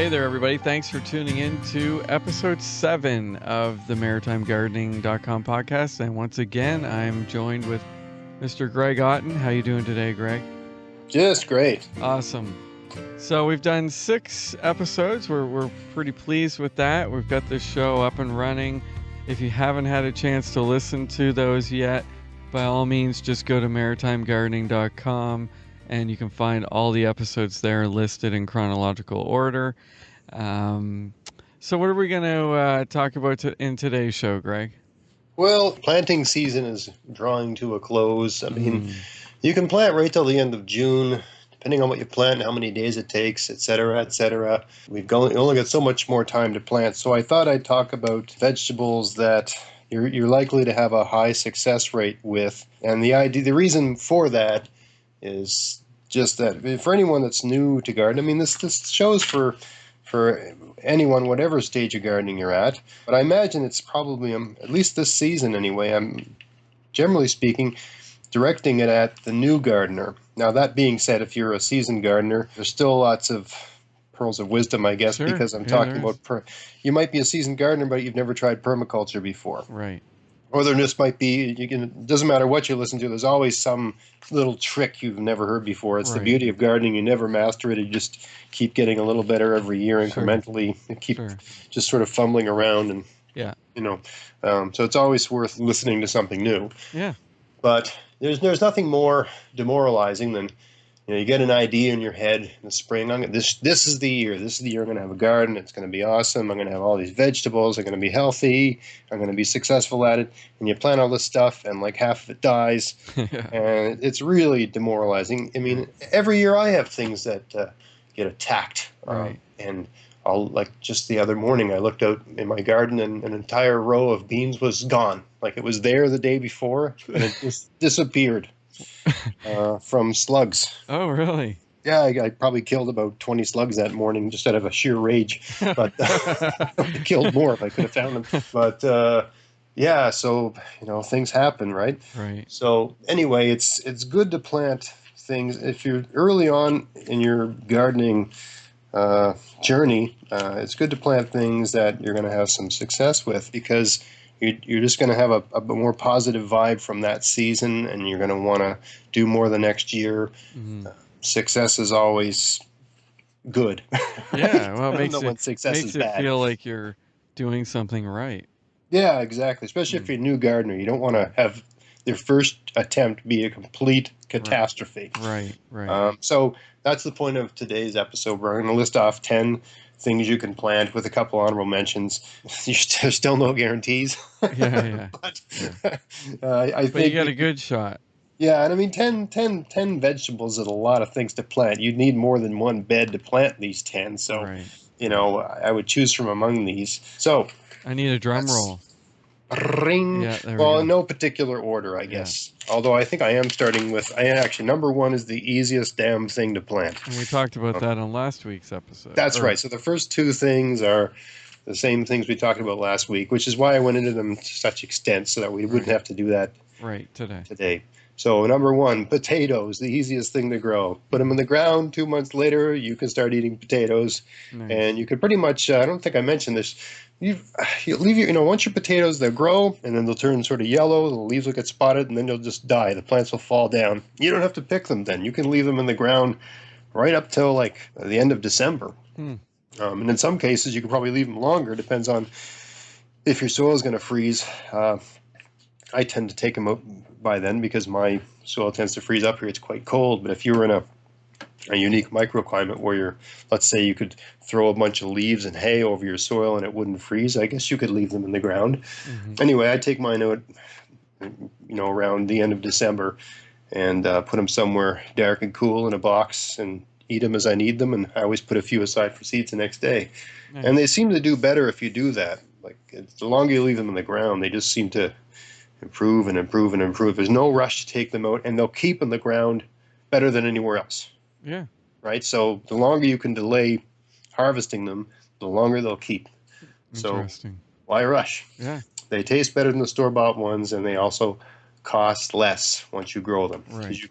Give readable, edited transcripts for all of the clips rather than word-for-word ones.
Hey there, everybody. Thanks for tuning in to episode 7 of the MaritimeGardening.com podcast. And once again, I'm joined with Mr. Greg Otten. How you doing today, Greg? Just great. Awesome. So we've done 6 episodes. We're pretty pleased with that. We've got this show up and running. If you haven't had a chance to listen to those yet, by all means, just go to maritimegardening.com and you can find all the episodes there listed in chronological order. So what are we going to talk about in today's show, Greg? Well, planting season is drawing to a close. I mean, you can plant right till the end of June, depending on what you plant and how many days it takes, et cetera, et cetera. We've only got so much more time to plant. So I thought I'd talk about vegetables that you're likely to have a high success rate with. And the reason for that is just that for anyone that's new to garden, I mean, this shows for anyone, whatever stage of gardening you're at. But I imagine it's probably, at least this season anyway, I'm generally speaking, directing it at the new gardener. Now, that being said, if you're a seasoned gardener, there's still lots of pearls of wisdom, I guess, Sure. because I'm talking about, you might be a seasoned gardener, but you've never tried permaculture before. Right. Or there just might be, it doesn't matter what you listen to, there's always some little trick you've never heard before. It's the beauty of gardening. You never master it. You just keep getting a little better every year incrementally. You keep just sort of fumbling around. And, so it's always worth listening to something new. Yeah. But there's nothing more demoralizing than, you get an idea in your head in the spring. This is the year. This is the year I'm going to have a garden. It's going to be awesome. I'm going to have all these vegetables. I'm going to be healthy. I'm going to be successful at it. And you plant all this stuff, and like half of it dies. And it's really demoralizing. I mean, every year I have things that get attacked. And just the other morning, I looked out in my garden, and an entire row of beans was gone. Like it was there the day before, and it just disappeared. From slugs. Oh, really? Yeah, I probably killed about 20 slugs that morning just out of a sheer rage. But I killed more if I could have found them. But so things happen, right? Right. So anyway, it's good to plant things if you're early on in your gardening journey. It's good to plant things that you're going to have some success with, because you're just going to have a more positive vibe from that season, and you're going to want to do more the next year. Success is always good. Yeah, well, it makes it feel like you're doing something right. Yeah, exactly. Especially if you're a new gardener. You don't want to have your first attempt be a complete catastrophe. Right. So that's the point of today's episode. We're going to list off 10 things you can plant with a couple honorable mentions. There's still no guarantees. Yeah. But I think you got a good shot. Yeah, and I mean 10 vegetables is a lot of things to plant. You'd need more than one bed to plant these 10. So, I would choose from among these. So I need a drum roll. Ring. Yeah, well, in no particular order, I guess. Although I think I am starting with, number 1 is the easiest damn thing to plant. And we talked about that on last week's episode. That's right. So the first 2 things are the same things we talked about last week, which is why I went into them to such extent so that we wouldn't have to do that today. So number 1, potatoes, the easiest thing to grow. Put them in the ground. 2 months later, you can start eating potatoes. Nice. And you can pretty much, I don't think I mentioned this, you leave once your potatoes, they'll grow, and then they'll turn sort of yellow, the leaves will get spotted, and then they'll just die. The plants will fall down. You don't have to pick them then. You can leave them in the ground right up till like the end of December. And in some cases, you can probably leave them longer. Depends on if your soil is going to freeze. I tend to take them out by then because my soil tends to freeze up here. It's quite cold. But if you were in a unique microclimate where let's say you could throw a bunch of leaves and hay over your soil and it wouldn't freeze, I guess you could leave them in the ground. Anyway, I take mine out, around the end of December and put them somewhere dark and cool in a box and eat them as I need them. And I always put a few aside for seeds the next day. Nice. And they seem to do better if you do that. Like the longer you leave them in the ground, they just seem to improve and improve and improve. There's no rush to take them out, and they'll keep in the ground better than anywhere else. Yeah. Right? So the longer you can delay harvesting them, the longer they'll keep. Interesting. So why rush? Yeah. They taste better than the store-bought ones, and they also cost less once you grow them. Right.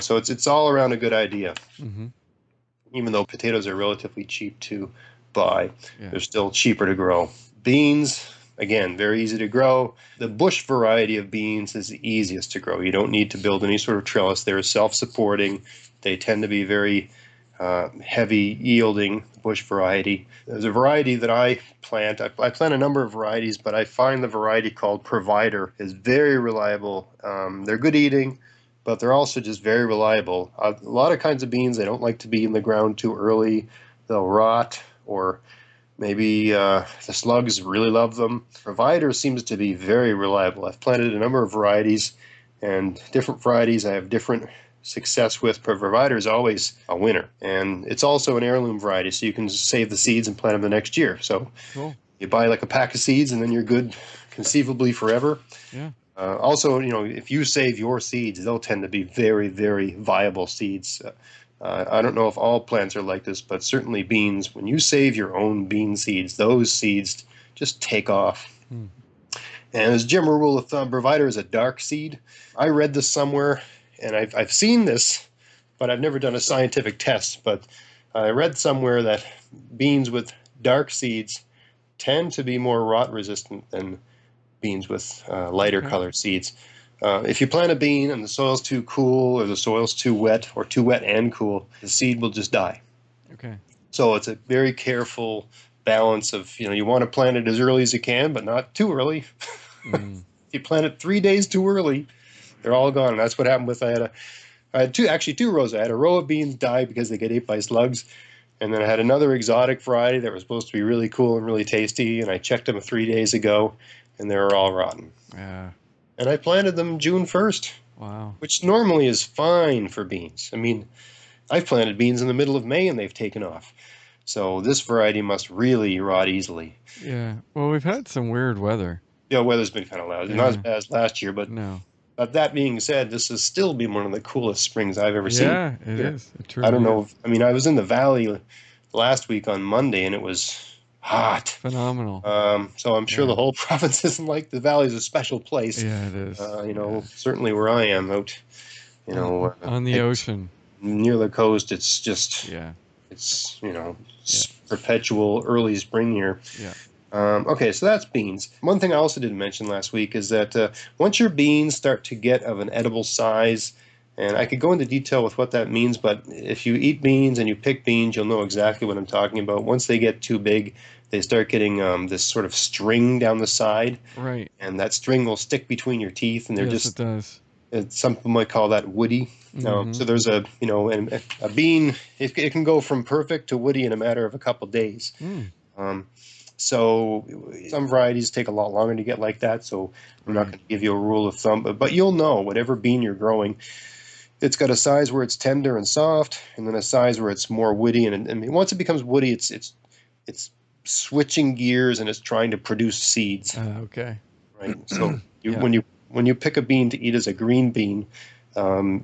So it's all around a good idea. even though potatoes are relatively cheap to buy, they're still cheaper to grow. Beans, again, very easy to grow. The bush variety of beans is the easiest to grow. You don't need to build any sort of trellis. They're self-supporting. They tend to be very heavy yielding bush variety. There's a variety that I plant. I plant a number of varieties, but I find the variety called Provider is very reliable. They're good eating, but they're also just very reliable. A lot of kinds of beans, they don't like to be in the ground too early. They'll rot, or maybe the slugs really love them. Provider seems to be very reliable. I've planted a number of varieties, and different varieties I have different success with. Provider is always a winner, and it's also an heirloom variety, so you can save the seeds and plant them the next year. So you buy like a pack of seeds, and then you're good conceivably forever. Yeah. Also, if you save your seeds, they'll tend to be very, very viable seeds. I don't know if all plants are like this, but certainly beans, when you save your own bean seeds, those seeds just take off. And as a general rule of thumb, Provider is a dark seed. I read this somewhere, and I've seen this, but I've never done a scientific test. But I read somewhere that beans with dark seeds tend to be more rot resistant than beans with lighter colored seeds. If you plant a bean and the soil's too cool or the soil's too wet or too wet and cool, the seed will just die. Okay. So it's a very careful balance of, you want to plant it as early as you can, but not too early. If you plant it 3 days too early, they're all gone. And that's what happened with, I had two rows. I had a row of beans die because they get ate by slugs. And then I had another exotic variety that was supposed to be really cool and really tasty. And I checked them 3 days ago, and they were all rotten. Yeah. And I planted them June 1st. Wow. Which normally is fine for beans. I mean, I've planted beans in the middle of May and they've taken off. So this variety must really rot easily. Yeah. Well, we've had some weird weather. Yeah, weather's been kind of loud. Not as bad as last year, but no. But that being said, this has still been one of the coolest springs I've ever seen. Yeah, it is. It truly I don't know. I was in the valley last week on Monday, and it was hot. Phenomenal. So I'm sure the whole province isn't like the valley is a special place. Yeah, it is. Certainly where I am out, on the ocean. Near the coast, it's just, it's perpetual early spring here. Yeah. Okay, so that's beans. One thing I also didn't mention last week is that once your beans start to get of an edible size, and I could go into detail with what that means, but if you eat beans and you pick beans, you'll know exactly what I'm talking about. Once they get too big, they start getting this sort of string down the side. Right. And that string will stick between your teeth, and they're it does. Some people might call that woody. So there's a bean, it can go from perfect to woody in a matter of a couple days. So some varieties take a lot longer to get like that, so I'm not going to give you a rule of thumb, but you'll know whatever bean you're growing, it's got a size where it's tender and soft, and then a size where it's more woody. And once it becomes woody, it's switching gears and it's trying to produce seeds. Okay. Right. So when you pick a bean to eat as a green bean,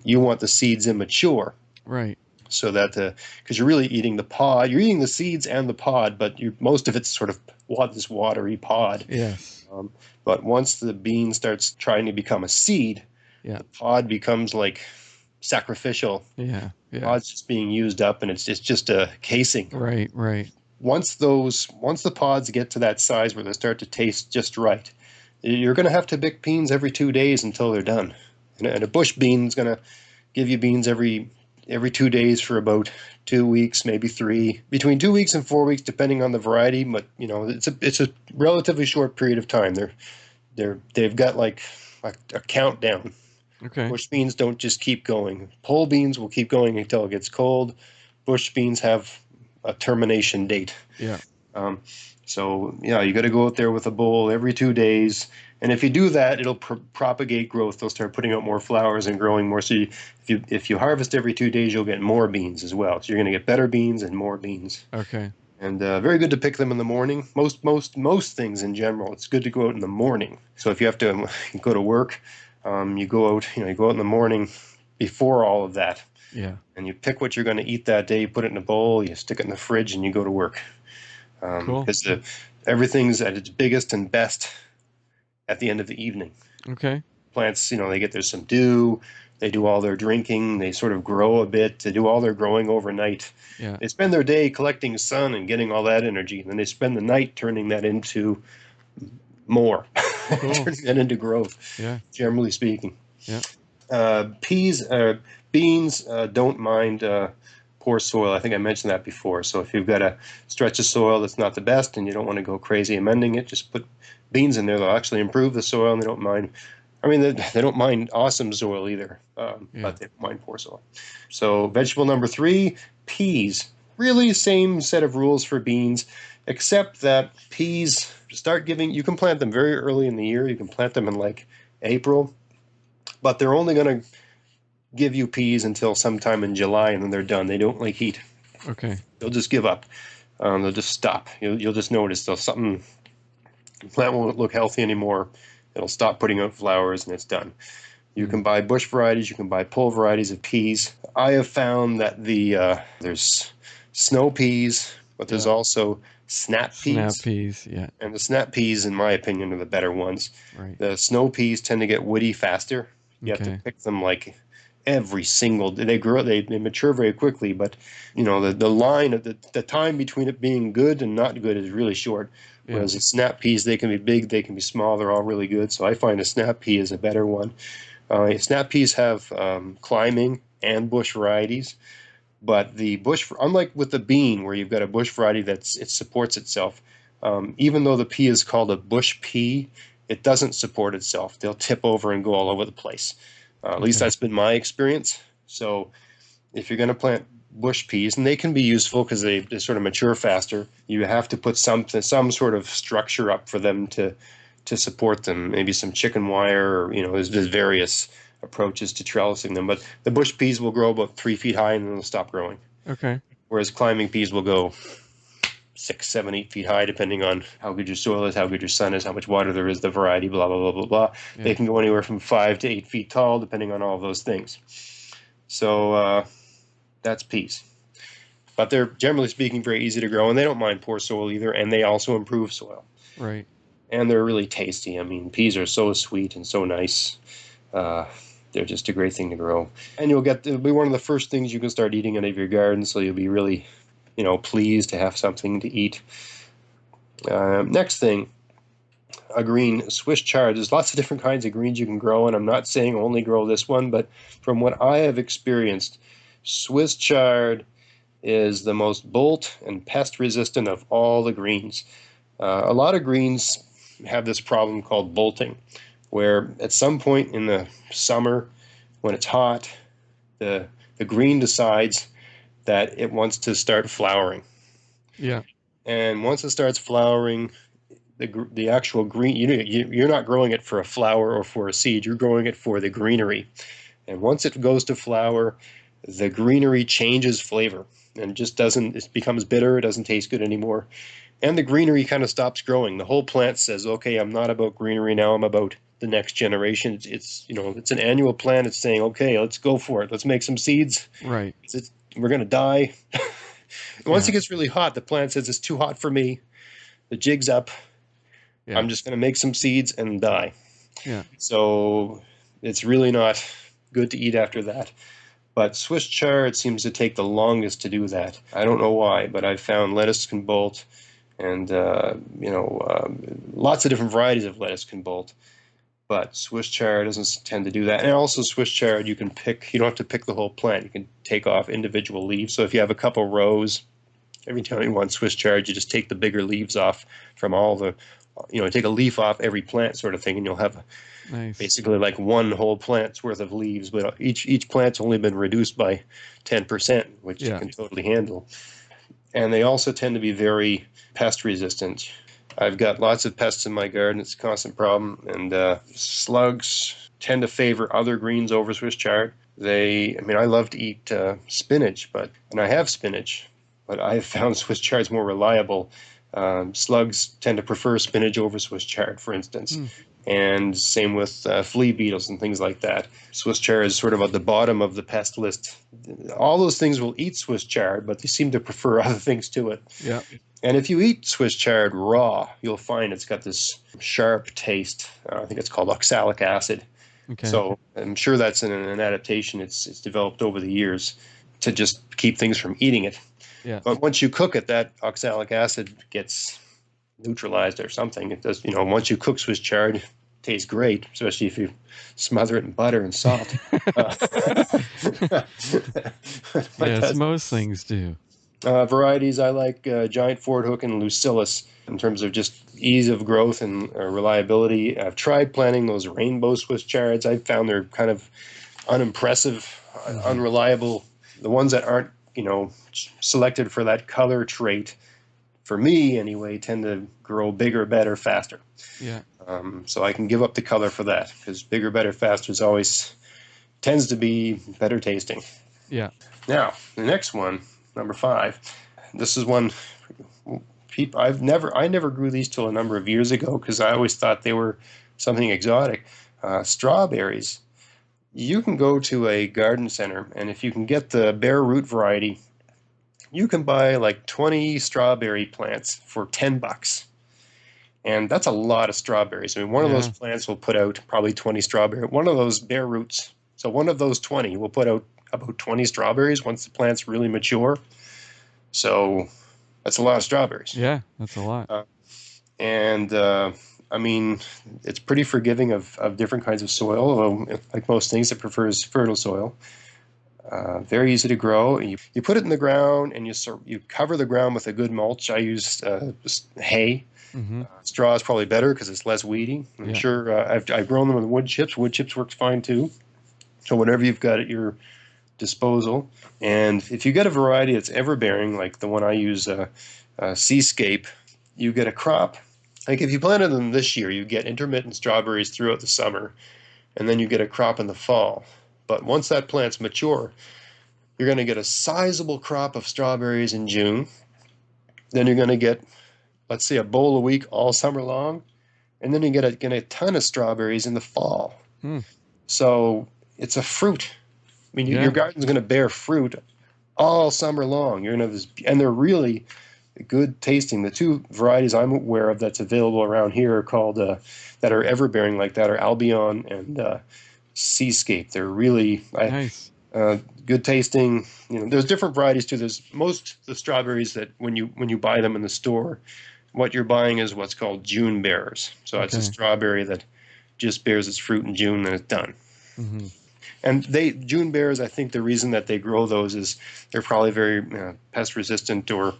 you want the seeds immature. Right. So that because you're really eating the pod, you're eating the seeds and the pod, but most of it's sort of this watery pod. Yes. But once the bean starts trying to become a seed, the pod becomes like sacrificial. Yeah. The pod's just being used up, and it's just a casing. Right. Right. Once the pods get to that size where they start to taste just right, you're going to have to pick beans every 2 days until they're done. And a bush bean is going to give you beans every 2 days for about 2 weeks, maybe 3, between 2 weeks and 4 weeks, depending on the variety. But it's a relatively short period of time. They've got like a countdown. Okay. Bush beans don't just keep going. Pole beans will keep going until it gets cold. Bush beans have a termination date. Yeah. You got to go out there with a bowl every 2 days. And if you do that, it'll propagate growth. They'll start putting out more flowers and growing more. So if you harvest every 2 days, you'll get more beans as well. So you're going to get better beans and more beans. Okay. And very good to pick them in the morning. Most things in general, it's good to go out in the morning. So if you have to go to work, you go out. You go out in the morning before all of that. Yeah. And you pick what you're going to eat that day. You put it in a bowl. You stick it in the fridge, and you go to work. Cool. Because everything's at its biggest and best at the end of the evening. Okay. Plants, they get there's some dew, They do all their drinking. They sort of grow a bit. They do all their growing overnight. Yeah. They spend their day collecting sun and getting all that energy. And then they spend the night turning that into more, turning that into growth, generally speaking. Yeah. Beans don't mind poor soil. I think I mentioned that before. So if you've got a stretch of soil that's not the best and you don't want to go crazy amending it, just put beans in there. They'll actually improve the soil, and they don't mind. I mean, they don't mind awesome soil either, but they don't mind poor soil. So vegetable number 3, peas. Really same set of rules for beans, except that peas you can plant them very early in the year. You can plant them in like April, but they're only going to give you peas until sometime in July, and then they're done. They don't like heat. Okay. They'll just give up. They'll just stop. You'll just notice the plant won't look healthy anymore. It'll stop putting out flowers, and it's done. You can buy bush varieties. You can buy pole varieties of peas. I have found that there's snow peas, but there's also snap peas. Snap peas, yeah. And the snap peas, in my opinion, are the better ones. Right. The snow peas tend to get woody faster. You have to pick them like every single day. They mature very quickly, but the line of the time between it being good and not good is really short. Whereas the snap peas, they can be big, they can be small, they're all really good. So I find a snap pea is a better one. Snap peas have climbing and bush varieties, but the bush, unlike with the bean where you've got a bush variety it supports itself, even though the pea is called a bush pea, it doesn't support itself. They'll tip over and go all over the place. At least that's been my experience. So if you're going to plant bush peas, and they can be useful because they sort of mature faster, you have to put some sort of structure up for them to support them. Maybe some chicken wire, or there's various approaches to trellising them. But the bush peas will grow about 3 feet high and then they'll stop growing. Okay. Whereas climbing peas will go 6, 7, 8 feet high, depending on how good your soil is, how good your sun is, how much water there is, the variety, blah, blah, blah, blah, blah. Yeah. They can go anywhere from 5 to 8 feet tall, depending on all of those things. So that's peas. But they're, generally speaking, very easy to grow, and they don't mind poor soil either, and they also improve soil. Right. And they're really tasty. I mean, peas are so sweet and so nice. They're just a great thing to grow. And it'll be one of the first things you can start eating out of your garden, so you'll be really pleased to have something to eat. Next thing, a green Swiss chard. There's lots of different kinds of greens you can grow, and I'm not saying only grow this one, but from what I have experienced, Swiss chard is the most bolt and pest resistant of all the greens. A lot of greens have this problem called bolting, where at some point in the summer, when it's hot, the green decides that it wants to start flowering. Yeah. And once it starts flowering, the actual green, you're not growing it for a flower or for a seed. You're growing it for the greenery. And once it goes to flower, the greenery changes flavor and it becomes bitter. It doesn't taste good anymore. And the greenery kind of stops growing. The whole plant says, okay, I'm not about greenery now. I'm about the next generation. It's an annual plant. It's saying, okay, let's go for it. Let's make some seeds. Right. We're going to die. Once it gets really hot, the plant says, it's too hot for me. The jig's up. Yeah. I'm just going to make some seeds and die. Yeah. So it's really not good to eat after that. But Swiss chard seems to take the longest to do that. I don't know why, but I've found lettuce can bolt, and lots of different varieties of lettuce can bolt. But Swiss chard doesn't tend to do that. And also Swiss chard, you don't have to pick the whole plant. You can take off individual leaves. So if you have a couple rows, every time you want Swiss chard, you just take the bigger leaves off from take a leaf off every plant sort of thing, and you'll have basically like one whole plant's worth of leaves. But each plant's only been reduced by 10%, which you can totally handle. And they also tend to be very pest resistant. I've got lots of pests in my garden. It's a constant problem. And slugs tend to favor other greens over Swiss chard. I love to eat spinach, and I have spinach, but I have found Swiss chard's more reliable. Slugs tend to prefer spinach over Swiss chard, for instance. And same with flea beetles and things like that. Swiss chard is sort of at the bottom of the pest list. All those things will eat Swiss chard, but they seem to prefer other things to it. Yeah. And if you eat Swiss chard raw, you'll find it's got this sharp taste. I think it's called oxalic acid. Okay. So I'm sure that's an adaptation it's developed over the years to just keep things from eating it. Yeah. But once you cook it, that oxalic acid gets neutralized or something. It does, once you cook Swiss chard, it tastes great, especially if you smother it in butter and salt. Yes, most things do. Varieties, I like Giant Ford Hook and Lucillus in terms of just ease of growth and reliability. I've tried planting those rainbow Swiss chards. I've found they're kind of unimpressive, unreliable. The ones that aren't, selected for that color trait, for me anyway, tend to grow bigger, better, faster. Yeah. So I can give up the color for that because bigger, better, faster is always tends to be better tasting. Yeah. Now, the next one, number 5. This is one I never grew these till a number of years ago because I always thought they were something exotic. Strawberries. You can go to a garden center, and if you can get the bare root variety, you can buy like 20 strawberry plants for $10. And that's a lot of strawberries. I mean, one of those plants will put out probably 20 strawberries. One of those bare roots, so one of those 20 will put out about 20 strawberries once the plant's really mature. So that's a lot of strawberries. Yeah, that's a lot. I mean, it's pretty forgiving of different kinds of soil, although, like most things, it prefers fertile soil. Very easy to grow. You put it in the ground, and you cover the ground with a good mulch. I use hay. Straw is probably better because it's less weedy. I'm sure I've grown them with wood chips. Wood chips works fine too. So whatever you've got at your disposal. And if you get a variety that's ever-bearing, like the one I use, Seascape, you get a crop. Like if you planted them this year, you get intermittent strawberries throughout the summer, and then you get a crop in the fall. But once that plant's mature, you're going to get a sizable crop of strawberries in June. Then you're going to get, let's say, a bowl a week all summer long, and then you get a ton of strawberries in the fall. So it's a fruit. I mean, your garden's going to bear fruit all summer long. You're going to have this, and they're really good tasting. The 2 varieties I'm aware of that's available around here are called that are ever-bearing like that are Albion and Seascape. They're really nice. Good tasting. There's different varieties too. There's most of the strawberries that when you buy them in the store, what you're buying is what's called June bearers. So it's a strawberry that just bears its fruit in June and it's done. And June bearers, I think the reason that they grow those is they're probably very pest resistant, or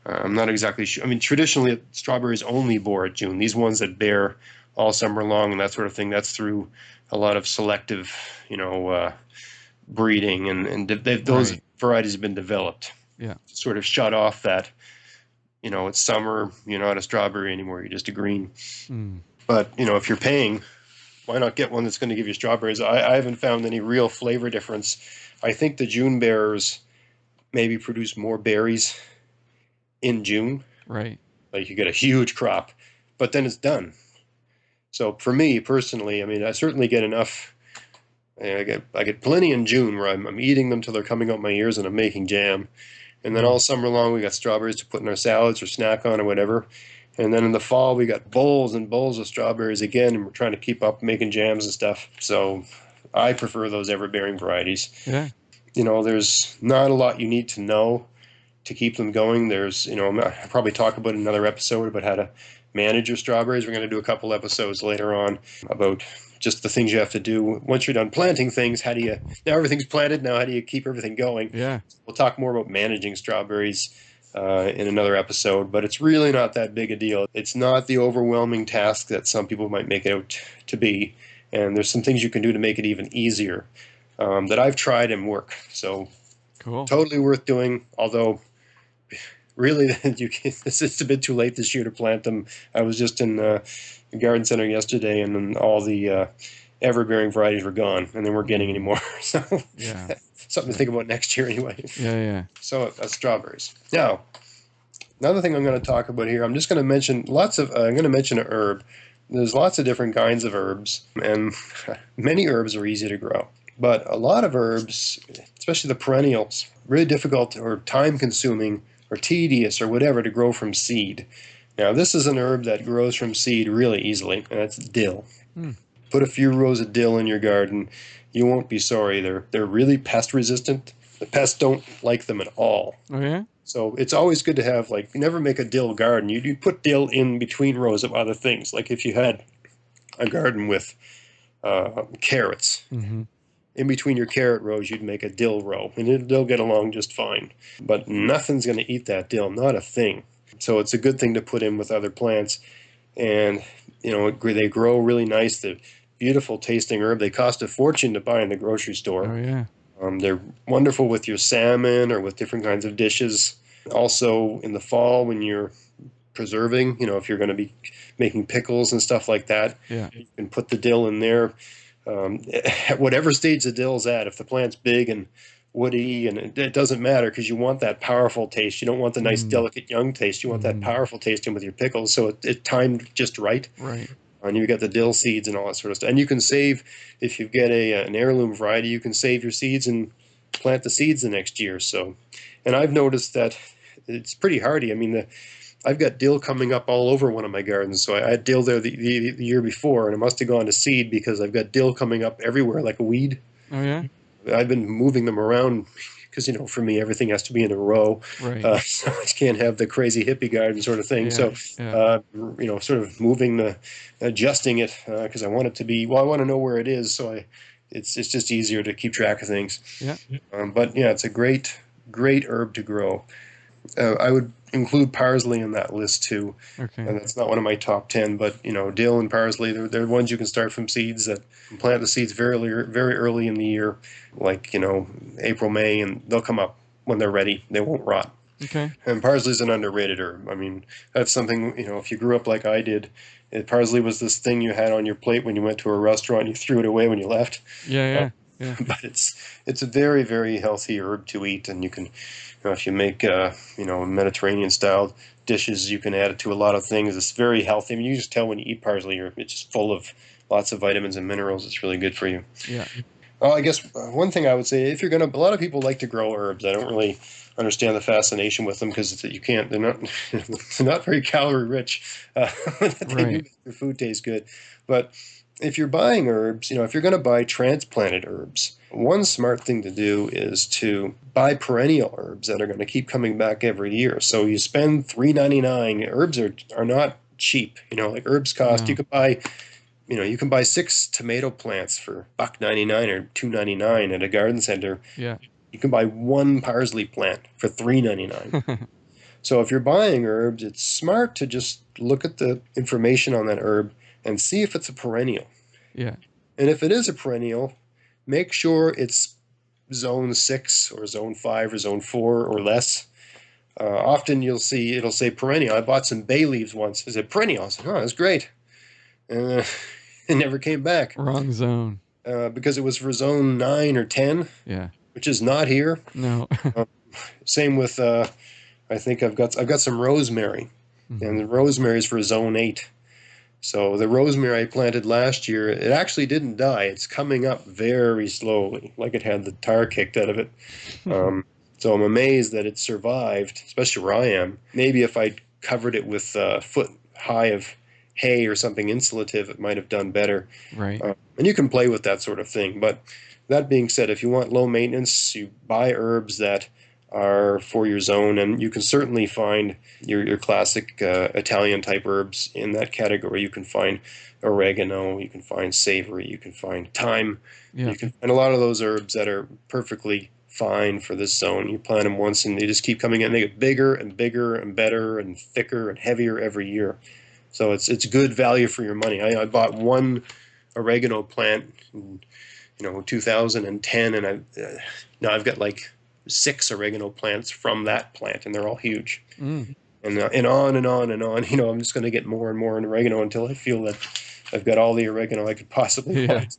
I'm not exactly sure. I mean, traditionally strawberries only bore at June. These ones that bear all summer long and that sort of thing, that's through a lot of selective, breeding, and those varieties have been developed. Yeah. Sort of shut off that, it's summer, you're not a strawberry anymore, you're just a green. But, if you're paying, why not get one that's going to give you strawberries? I haven't found any real flavor difference. I think the June bearers maybe produce more berries in June. Right. Like you get a huge crop, but then it's done. So for me personally, I mean, I certainly get enough. I get plenty in June where I'm eating them till they're coming out my ears and I'm making jam. And then all summer long we got strawberries to put in our salads or snack on or whatever. And then in the fall we got bowls and bowls of strawberries again, and we're trying to keep up making jams and stuff. So I prefer those ever-bearing varieties. Yeah. There's not a lot you need to know to keep them going. There's, I'll probably talk about another episode about how to manage your strawberries. We're going to do a couple episodes later on about just the things you have to do once you're done planting things. Now everything's planted, now how do you keep everything going? Yeah. We'll talk more about managing strawberries in another episode, but it's really not that big a deal. It's not the overwhelming task that some people might make it out to be, and there's some things you can do to make it even easier that I've tried and work. So cool. Totally worth doing, although really it's a bit too late this year to plant them. I was just in the garden center yesterday, and then all the ever-bearing varieties were gone, and they weren't getting any more. So yeah. Something to think about next year anyway. Yeah. So that's strawberries. Now, another thing I'm going to talk about here, I'm just going to mention I'm going to mention an herb. There's lots of different kinds of herbs, and many herbs are easy to grow. But a lot of herbs, especially the perennials, really difficult or time-consuming or tedious or whatever to grow from seed. Now, this is an herb that grows from seed really easily, and that's dill. Put a few rows of dill in your garden. You won't be sorry. They're really pest resistant. The pests don't like them at all. Oh, yeah? So it's always good to have, like, you never make a dill garden. You put dill in between rows of other things. Like if you had a garden with carrots, in between your carrot rows, you'd make a dill row, and they'll get along just fine. But nothing's going to eat that dill, not a thing. So it's a good thing to put in with other plants. And, they grow really nice. They're beautiful tasting herb. They cost a fortune to buy in the grocery store. Oh, yeah. They're wonderful with your salmon or with different kinds of dishes. Also, in the fall when you're preserving, if you're going to be making pickles and stuff like that, you can put the dill in there. At whatever stage the dill's at, if the plant's big and woody, and it doesn't matter because you want that powerful taste. You don't want the nice, delicate young taste. You want that powerful taste in with your pickles. So it timed just right. Right. And you get the dill seeds and all that sort of stuff. And you can save, if you get an heirloom variety, you can save your seeds and plant the seeds the next year. So, and I've noticed that it's pretty hardy. I mean, I've got dill coming up all over one of my gardens. So I had dill there the year before, and it must have gone to seed because I've got dill coming up everywhere like a weed. Oh, yeah? I've been moving them around because, for me, everything has to be in a row. Right. So I can't have the crazy hippie garden sort of thing. Yeah, So, sort of moving adjusting it because I want it to be, I want to know where it is. So it's just easier to keep track of things. Yeah. But yeah, it's a great herb to grow. I would include parsley in that list too. Okay. And that's not one of my top 10, but dill and parsley, they're ones you can start from seeds that plant the seeds very early in the year, like April, May, and they'll come up when they're ready. They won't rot. Okay. And parsley's an underrated herb. I mean, that's something, if you grew up like I did, parsley was this thing you had on your plate when you went to a restaurant, you threw it away when you left. Yeah. But it's a very, very healthy herb to eat, and you can, if you make Mediterranean style dishes, you can add it to a lot of things. It's very healthy. I mean, you just tell when you eat parsley, it's just full of lots of vitamins and minerals. It's really good for you. Yeah. Well, I guess one thing I would say, if you're a lot of people like to grow herbs. I don't really understand the fascination with them because you can't. They're not very calorie rich. They make your food taste good, but if you're buying herbs, if you're going to buy transplanted herbs, one smart thing to do is to buy perennial herbs that are going to keep coming back every year. So you spend $3.99. Herbs are not cheap. Like herbs cost. You can buy 6 tomato plants for $1.99 or $2.99 at a garden center. Yeah. You can buy 1 parsley plant for $3.99. So if you're buying herbs, it's smart to just look at the information on that herb and see if it's a perennial. Yeah. And if it is a perennial, make sure it's zone 6 or zone 5 or zone 4 or less. Often you'll see it'll say perennial. I bought some bay leaves once. It said perennial. I said, oh, that's great. It never came back. Wrong zone. Because it was for zone 9 or 10. Yeah. Which is not here. No. Same with, I think I've got some rosemary. And the rosemary is for zone 8. So the rosemary I planted last year, it actually didn't die. It's coming up very slowly, like it had the tar kicked out of it. So I'm amazed that it survived, especially where I am. Maybe if I'd covered it with a foot high of hay or something insulative, it might have done better. Right. And you can play with that sort of thing. But that being said, if you want low maintenance, you buy herbs that are for your zone, and you can certainly find your classic Italian type herbs in that category. You can find oregano, you can find savory, you can find thyme, and a lot of those herbs that are perfectly fine for this zone. You plant them once and they just keep coming in. They get bigger and bigger and better and thicker and heavier every year. So it's good value for your money. I bought 1 oregano plant in 2010, and now I've got like 6 oregano plants from that plant, and they're all huge. And on and on and on. I'm just going to get more and more in oregano until I feel that I've got all the oregano I could possibly want.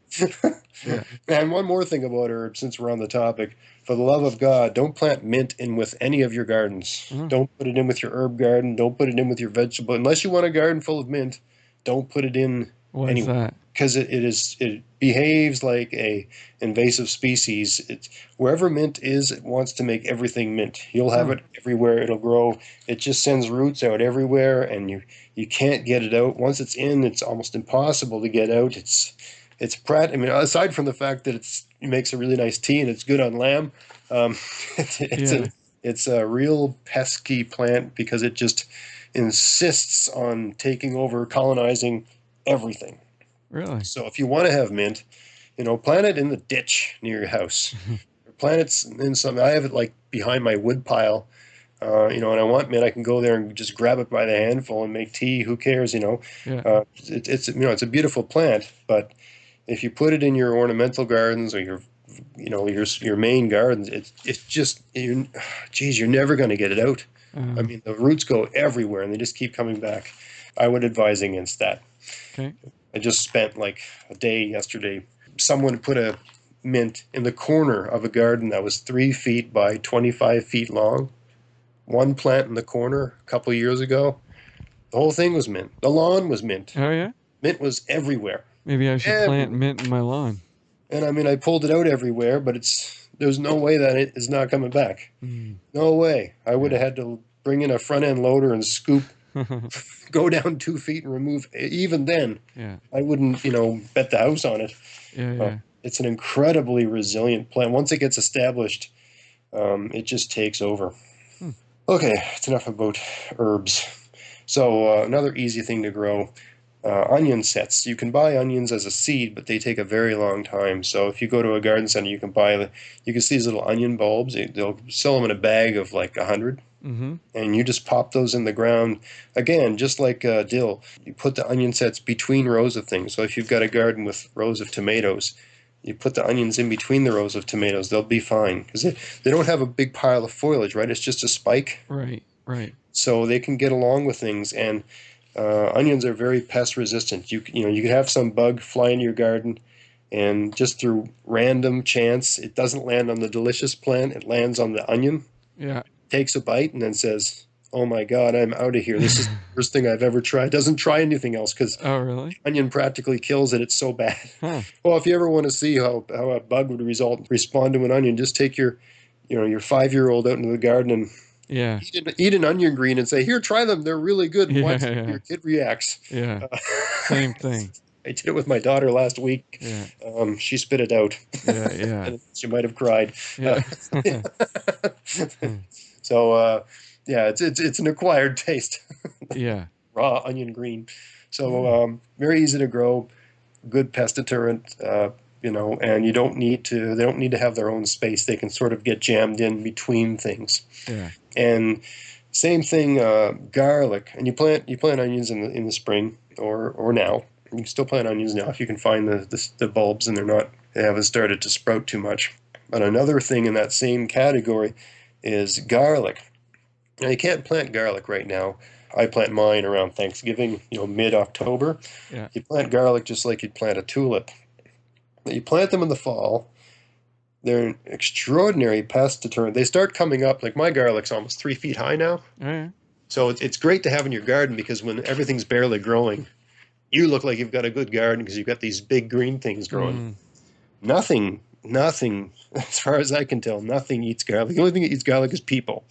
And one more thing about herbs, since we're on the topic, for the love of God, don't plant mint in with any of your gardens. Don't put it in with your herb garden. Don't put it in with your vegetable. Unless you want a garden full of mint, don't put it in. Why is that? Because it behaves like a invasive species. Wherever mint is, it wants to make everything mint. You'll have it everywhere. It'll grow. It just sends roots out everywhere, and you can't get it out. Once it's in, it's almost impossible to get out. it's I mean, aside from the fact that it makes a really nice tea and it's good on lamb, um, it's a real pesky plant because it just insists on taking over, colonizing everything. Really? So if you want to have mint, plant it in the ditch near your house. Or plant it in some. I have it like behind my wood pile. And I want mint, I can go there and just grab it by the handful and make tea. Who cares? Yeah. It's a beautiful plant, but if you put it in your ornamental gardens or your main gardens, it's just you're never going to get it out. I mean, the roots go everywhere and they just keep coming back. I would advise against that. Okay. I just spent like a day yesterday. Someone put a mint in the corner of a garden that was 3 feet by 25 feet long. One plant in the corner a couple of years ago. The whole thing was mint. The lawn was mint. Oh, yeah? Mint was everywhere. Maybe I should plant mint in my lawn. And I mean, I pulled it out everywhere, but there's no way that it is not coming back. No way. I would have had to bring in a front end loader and scoop, go down 2 feet and remove. Even then, I wouldn't, bet the house on it. It's an incredibly resilient plant. Once it gets established, it just takes over. Okay, it's enough about herbs. So another easy thing to grow, onion sets. You can buy onions as a seed, but they take a very long time. So if you go to a garden center, you can see these little onion bulbs. They'll sell them in a bag of like 100. And you just pop those in the ground. Again, just like dill, you put the onion sets between rows of things. So if you've got a garden with rows of tomatoes, you put the onions in between the rows of tomatoes, they'll be fine. Because they don't have a big pile of foliage, right? It's just a spike. Right. So they can get along with things. And onions are very pest resistant. You could have some bug fly into your garden, and just through random chance, it doesn't land on the delicious plant. It lands on the onion. Yeah. Takes a bite and then says, "Oh my God, I'm out of here. This is the worst thing I've ever tried." Doesn't try anything else because really? Onion practically kills it. It's so bad. Well, if you ever want to see how a bug would respond to an onion, just take your 5-year-old out into the garden and eat an onion green and say, "Here, try them. They're really good." And watch how your kid reacts. Same thing. I did it with my daughter last week. She spit it out. She might have cried. So it's an acquired taste. Raw onion green. So very easy to grow, good pest deterrent. And they don't need to have their own space. They can sort of get jammed in between things. And same thing, garlic. And you plant onions in the spring or now. You can still plant onions now if you can find the bulbs and they haven't started to sprout too much. But another thing in that same category is garlic. Now you can't plant garlic right now. I plant mine around Thanksgiving, mid-October. You plant garlic just like you'd plant a tulip. You plant them in the fall. They're an extraordinary pest deterrent. They start coming up, like my garlic's almost 3 feet high now. So it's great to have in your garden because when everything's barely growing, you look like you've got a good garden because you've got these big green things growing. Nothing, as far as I can tell, nothing eats garlic. The only thing that eats garlic is people.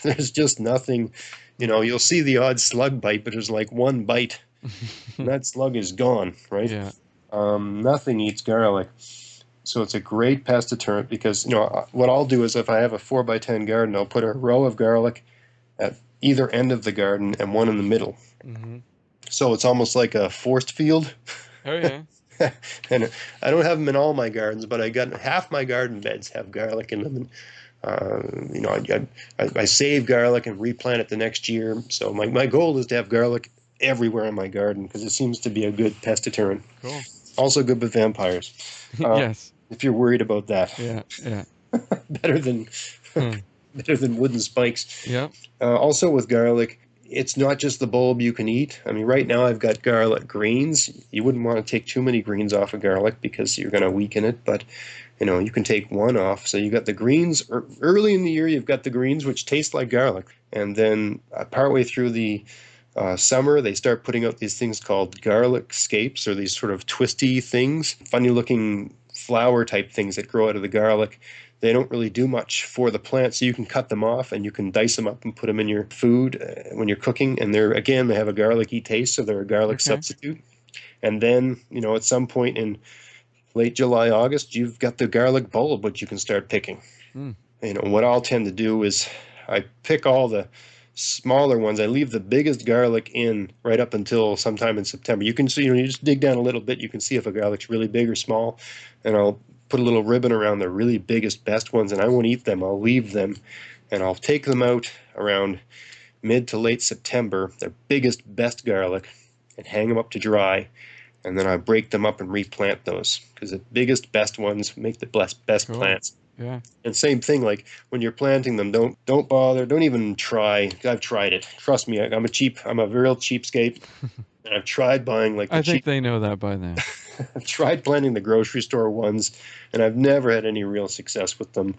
There's just nothing. You'll see the odd slug bite, but there's like one bite, and that slug is gone, right? Nothing eats garlic. So it's a great pest deterrent because, what I'll do is if I have a 4x10 garden, I'll put a row of garlic at either end of the garden and one in the middle. So it's almost like a forest field. And I don't have them in all my gardens, but I got half my garden beds have garlic in them. And, I save garlic and replant it the next year. So my goal is to have garlic everywhere in my garden because it seems to be a good pest deterrent. Cool. Also good with vampires. If you're worried about that. better than wooden spikes. Also with garlic, it's not just the bulb you can eat. I mean, right now I've got garlic greens. You wouldn't want to take too many greens off of garlic because you're going to weaken it, but you can take one off. So you got the greens. Early in the year, you've got the greens, which taste like garlic. And then partway through the summer, they start putting out these things called garlic scapes, or these sort of twisty things, funny-looking flower-type things that grow out of the garlic. They don't really do much for the plant, so you can cut them off and you can dice them up and put them in your food when you're cooking. And they have a garlicky taste, so they're a garlic substitute. And then, at some point in late July, August, you've got the garlic bulb, which you can start picking. What I'll tend to do is I pick all the smaller ones. I leave the biggest garlic in right up until sometime in September. You can see, you just dig down a little bit, you can see if a garlic's really big or small, and I'll put a little ribbon around the really biggest, best ones, and I won't eat them. I'll leave them, and I'll take them out around mid to late September, their biggest, best garlic, and hang them up to dry. And then I break them up and replant those, because the biggest, best ones make the best Cool. plants. Yeah. And same thing, like when you're planting them, don't bother, don't even try. I've tried it. Trust me, I'm a real cheapskate. And I've tried buying like the I think they know that by now. I've tried planting the grocery store ones, and I've never had any real success with them.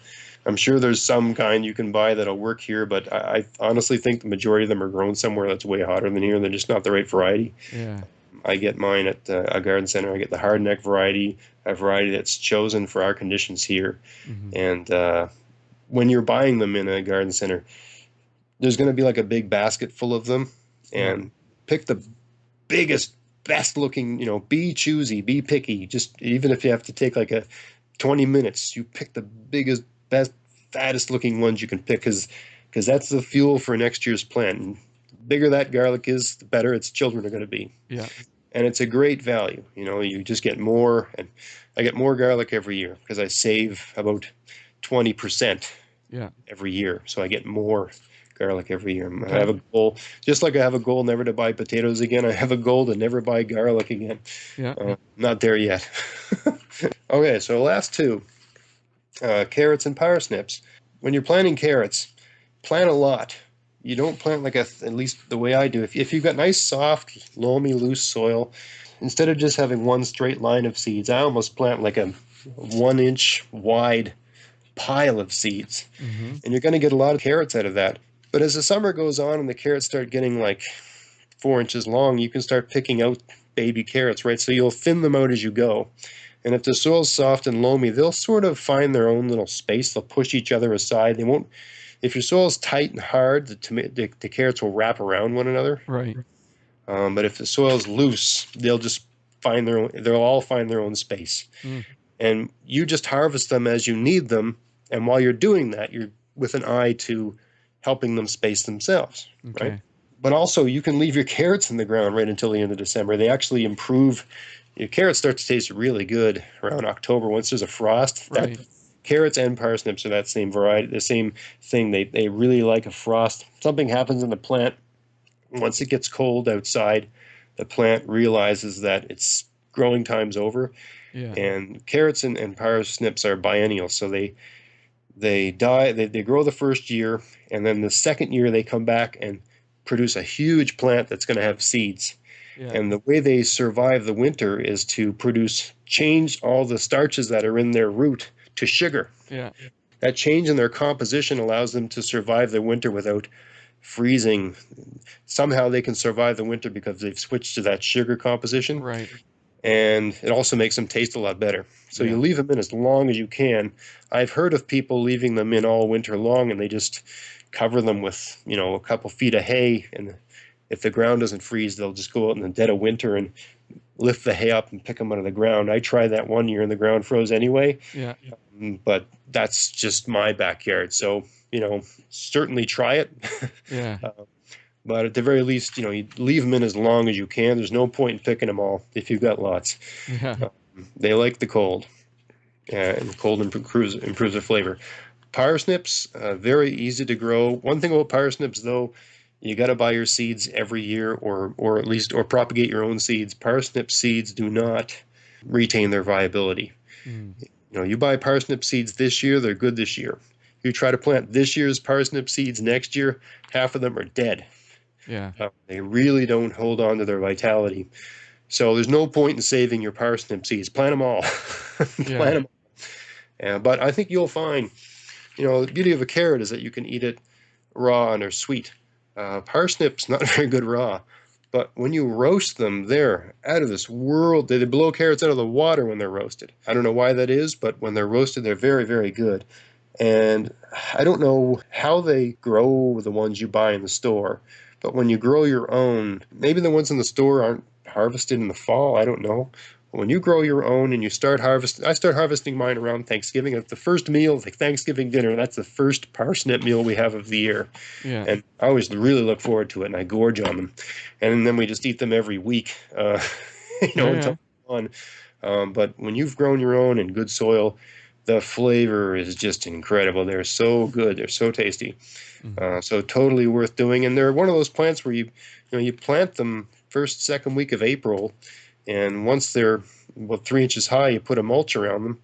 I'm sure there's some kind you can buy that'll work here, but I honestly think the majority of them are grown somewhere that's way hotter than here, and they're just not the right variety. Yeah. I get mine at a garden center. I get the hardneck variety, a variety that's chosen for our conditions here. And when you're buying them in a garden center, there's going to be like a big basket full of them, and pick the biggest, best looking, be choosy, be picky. Just even if you have to take like 20 minutes, you pick the biggest, best, fattest looking ones you can pick, because that's the fuel for next year's plant. And the bigger that garlic is, the better its children are going to be. Yeah. And it's a great value. You just get more, and I get more garlic every year because I save about 20% every year. So I get more garlic every year. Okay. I have a goal, just like I have a goal never to buy potatoes again, I have a goal to never buy garlic again. Not there yet. Okay, so last two, carrots and parsnips. When you're planting carrots, plant a lot. You don't plant like at least the way I do. If you've got nice, soft, loamy, loose soil, instead of just having one straight line of seeds, I almost plant like a 1-inch wide pile of seeds. And you're going to get a lot of carrots out of that. But as the summer goes on and the carrots start getting like 4 inches long, you can start picking out baby carrots, right? So you'll thin them out as you go. And if the soil's soft and loamy, they'll sort of find their own little space. They'll push each other aside. They won't. If your soil's tight and hard, the carrots will wrap around one another. Right. But if the soil's loose, they'll just find their own. They'll all find their own space. And you just harvest them as you need them. And while you're doing that, you're with an eye to helping them space themselves. Okay. Right. But also, you can leave your carrots in the ground right until the end of December. They actually improve. Your carrots start to taste really good around October once there's a frost. Right. Carrots and parsnips are that same variety, the same thing. They really like a frost. Something happens in the plant. Once it gets cold outside, the plant realizes that its growing time's over. Yeah. And carrots and parsnips are biennial, so they die. They grow the first year, and then the second year they come back and produce a huge plant that's going to have seeds. Yeah. And the way they survive the winter is to change all the starches that are in their root to sugar. Yeah. That change in their composition allows them to survive the winter without freezing. Somehow they can survive the winter because they've switched to that sugar composition. Right. And it also makes them taste a lot better. So you leave them in as long as you can. I've heard of people leaving them in all winter long, and they just cover them with, a couple feet of hay. And if the ground doesn't freeze, they'll just go out in the dead of winter and lift the hay up and pick them out of the ground. I tried that one year and the ground froze anyway. Yeah. But that's just my backyard. So, certainly try it. Yeah. But at the very least, you leave them in as long as you can. There's no point in picking them all if you've got lots. Yeah. They like the cold, and cold improves their flavor. Parsnips, very easy to grow. One thing about parsnips, though, you got to buy your seeds every year, or at least propagate your own seeds. Parsnip seeds do not retain their viability. You buy parsnip seeds this year, they're good this year. You try to plant this year's parsnip seeds next year, half of them are dead. Yeah. They really don't hold on to their vitality. So there's no point in saving your parsnip seeds. Plant them all. Plant them all. But I think you'll find, the beauty of a carrot is that you can eat it raw and they're sweet. Parsnips, not very good raw. But when you roast them, they're out of this world. They blow carrots out of the water when they're roasted. I don't know why that is, but when they're roasted, they're very, very good. And I don't know how they grow the ones you buy in the store. But when you grow your own, maybe the ones in the store harvested in the fall. I don't know. When you grow your own and you start harvesting, I start harvesting mine around Thanksgiving. It's the first meal, like Thanksgiving dinner. That's the first parsnip meal we have of the year. Yeah. And I always really look forward to it, and I gorge on them. And then we just eat them every week, until on. But when you've grown your own in good soil, the flavor is just incredible. They're so good. They're so tasty. So totally worth doing. And they're one of those plants where you plant them first, second week of April, and once they're 3 inches high, you put a mulch around them,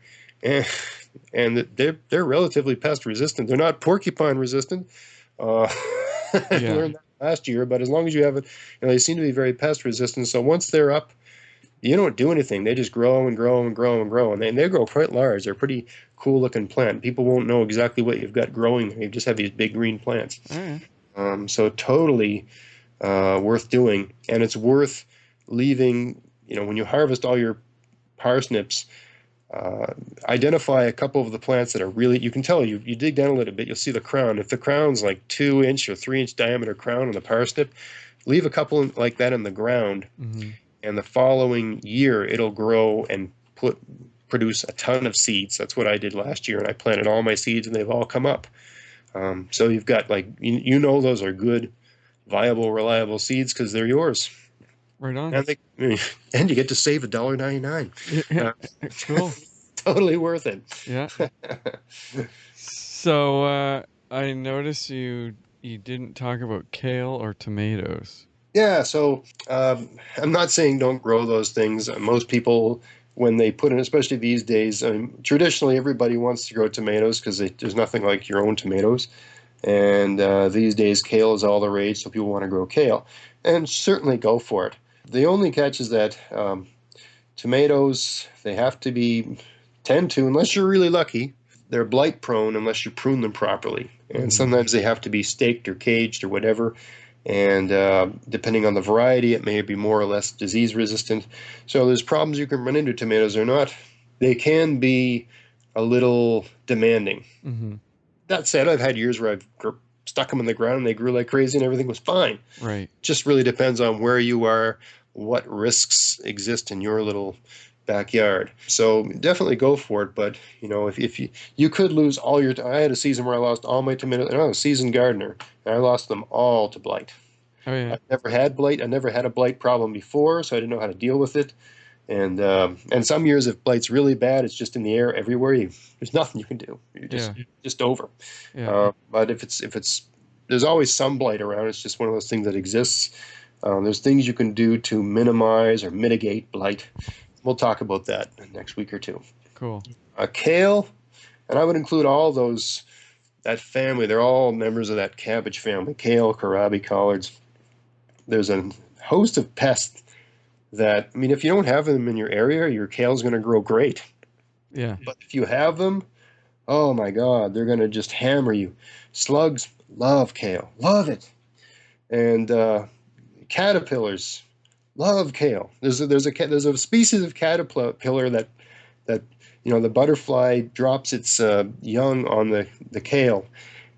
and they're relatively pest resistant. They're not porcupine resistant. I learned that last year, but as long as you have it, they seem to be very pest resistant. So once they're up, you don't do anything. They just grow and grow and grow and grow, and they grow quite large. They're pretty cool looking plant. People won't know exactly what you've got growing. You just have these big green plants. So totally worth doing, and it's worth leaving. When you harvest all your parsnips, identify a couple of the plants that are really, you can tell, you dig down a little bit, you'll see the crown. If the crown's like 2-inch or 3-inch diameter crown on the parsnip, leave a couple like that in the ground, and the following year it'll grow and produce a ton of seeds. That's what I did last year, and I planted all my seeds and they've all come up. So you've got those are good, viable, reliable seeds because they're yours. Right on. And you get to save $1.99. Cool. Totally worth it. Yeah. So I noticed you didn't talk about kale or tomatoes. Yeah. So I'm not saying don't grow those things. Most people, when they put in, especially these days, traditionally everybody wants to grow tomatoes because there's nothing like your own tomatoes. And these days kale is all the rage, so people want to grow kale. And certainly go for it. The only catch is that tomatoes, they have to tend to, unless you're really lucky, they're blight prone unless you prune them properly. And sometimes they have to be staked or caged or whatever. And depending on the variety, it may be more or less disease resistant. So there's problems you can run into tomatoes or not. They can be a little demanding. That said, I've had years where I've stuck them in the ground and they grew like crazy and everything was fine. Right. Just really depends on where you are, what risks exist in your little backyard. So definitely go for it. But if you could lose all your, I had a season where I lost all my tomatoes, and I was a seasoned gardener, and I lost them all to blight. I've never had blight. I never had a blight problem before, so I didn't know how to deal with it. And some years, if blight's really bad, it's just in the air everywhere. There's nothing you can do. You're just over. But if it's there's always some blight around. It's just one of those things that exists. There's things you can do to minimize or mitigate blight. We'll talk about that next week or two. Cool. Kale, and I would include all that family. They're all members of that cabbage family. Kale, kohlrabi, collards. There's a host of pests that, if you don't have them in your area, your kale's going to grow great. Yeah. But if you have them, oh my God, they're going to just hammer you. Slugs love kale, love it. And caterpillars love kale. There's a species of caterpillar that the butterfly drops its young on the kale,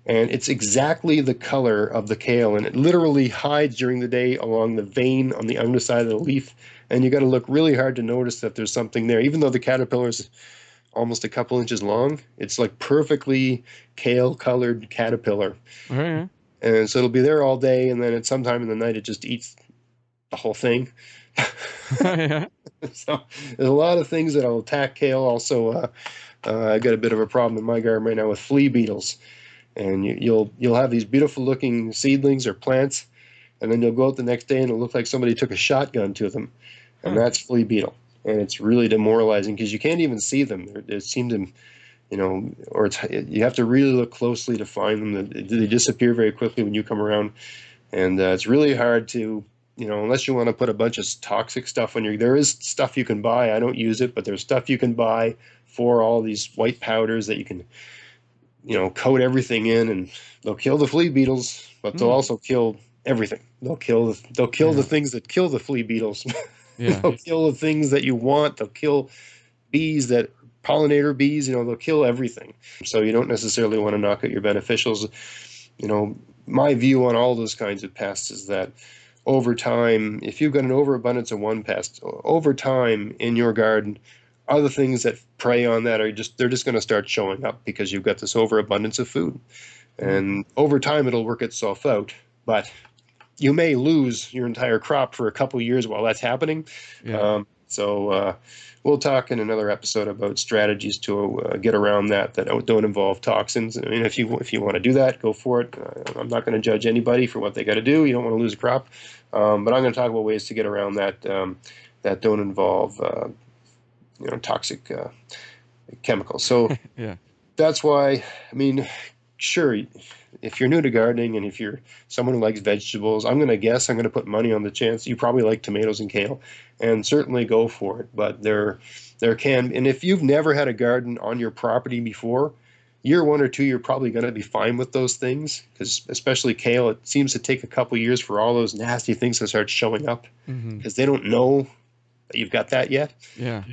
and it's exactly the color of the kale, and it literally hides during the day along the vein on the underside of the leaf, and you got to look really hard to notice that there's something there. Even though the caterpillar is almost a couple inches long, it's like perfectly kale-colored caterpillar. And so it'll be there all day, and then at some time in the night it just eats the whole thing. So there's a lot of things that'll attack kale. Also, I got a bit of a problem in my garden right now with flea beetles. And you'll have these beautiful looking seedlings or plants, and then you'll go out the next day and it'll look like somebody took a shotgun to them, and that's flea beetle. And it's really demoralizing because you can't even see them. They seem to, you have to really look closely to find them. They disappear very quickly when you come around, and it's really hard to, unless you want to put a bunch of toxic stuff on there is stuff you can buy. I don't use it, but there's stuff you can buy for all these white powders that you can coat everything in, and they'll kill the flea beetles, but they'll also kill everything. They'll kill the things that kill the flea beetles. They'll kill the things that you want. They'll kill bees, that pollinator bees, they'll kill everything. So you don't necessarily want to knock out your beneficials. My view on all those kinds of pests is that over time, if you've got an overabundance of one pest, over time in your garden, other things that prey on that they're just going to start showing up because you've got this overabundance of food. And over time, it'll work itself out. But you may lose your entire crop for a couple of years while that's happening. Yeah. We'll talk in another episode about strategies to get around that don't involve toxins. I mean, if you want to do that, go for it. I'm not going to judge anybody for what they got to do. You don't want to lose a crop, but I'm going to talk about ways to get around that that don't involve toxic chemicals. So yeah, that's why. I mean, sure. If you're new to gardening and if you're someone who likes vegetables, I'm going to put money on the chance you probably like tomatoes and kale, and certainly go for it. But there can, and if you've never had a garden on your property before, year 1 or 2, you're probably going to be fine with those things, because especially kale, it seems to take a couple years for all those nasty things to start showing up because they don't know that you've got that yet. Yeah.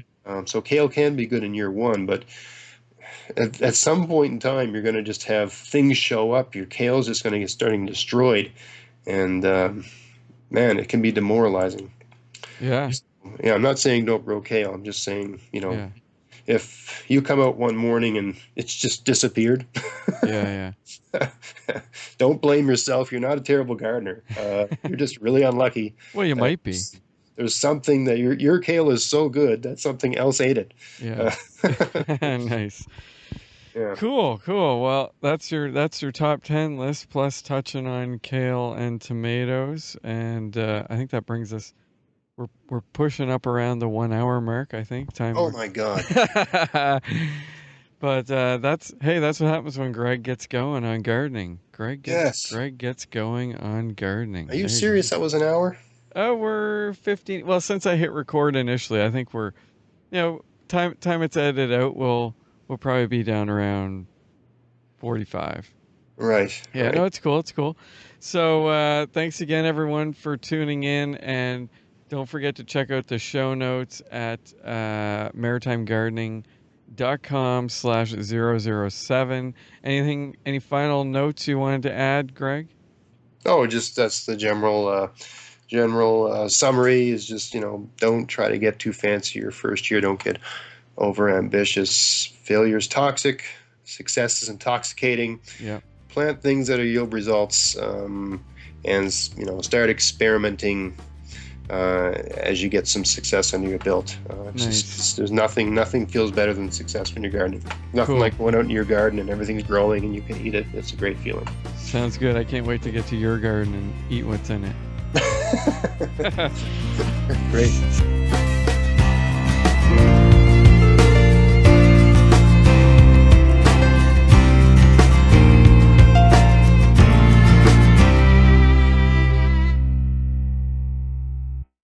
So kale can be good in year 1, but at some point in time, you're going to just have things show up. Your kale's just going to get starting destroyed, and man, it can be demoralizing. Yeah. Yeah, I'm not saying don't grow kale. I'm just saying, if you come out one morning and it's just disappeared, yeah. Don't blame yourself. You're not a terrible gardener. You're just really unlucky. Well, you might be. There's something that your kale is so good that something else ate it. Yeah. Nice. Yeah. Cool. Well, that's your top 10 list, plus touching on kale and tomatoes, and I think that brings us. We're pushing up around the 1 hour mark, I think. Time. Oh my God. But that's what happens when Greg gets going on gardening. Greg gets going on gardening. Are you serious? That was an hour? Oh, we're 15. Well, since I hit record initially, I think we're, time it's edited out, we'll probably be down around 45. Right. Yeah. Right. No, it's cool. It's cool. So thanks again, everyone, for tuning in, and don't forget to check out the show notes at maritimegardening.com/007. Any final notes you wanted to add, Greg? Oh, just that's the general summary is just, don't try to get too fancy your first year. Don't get over ambitious. Failure is toxic. Success is intoxicating. Yeah. Plant things that are yield results, and start experimenting as you get some success under your belt. Nice. There's nothing feels better than success when you're gardening. Nothing Cool. like going out in your garden and everything's growing and you can eat it. It's a great feeling. Sounds good. I can't wait to get to your garden and eat what's in it. Great.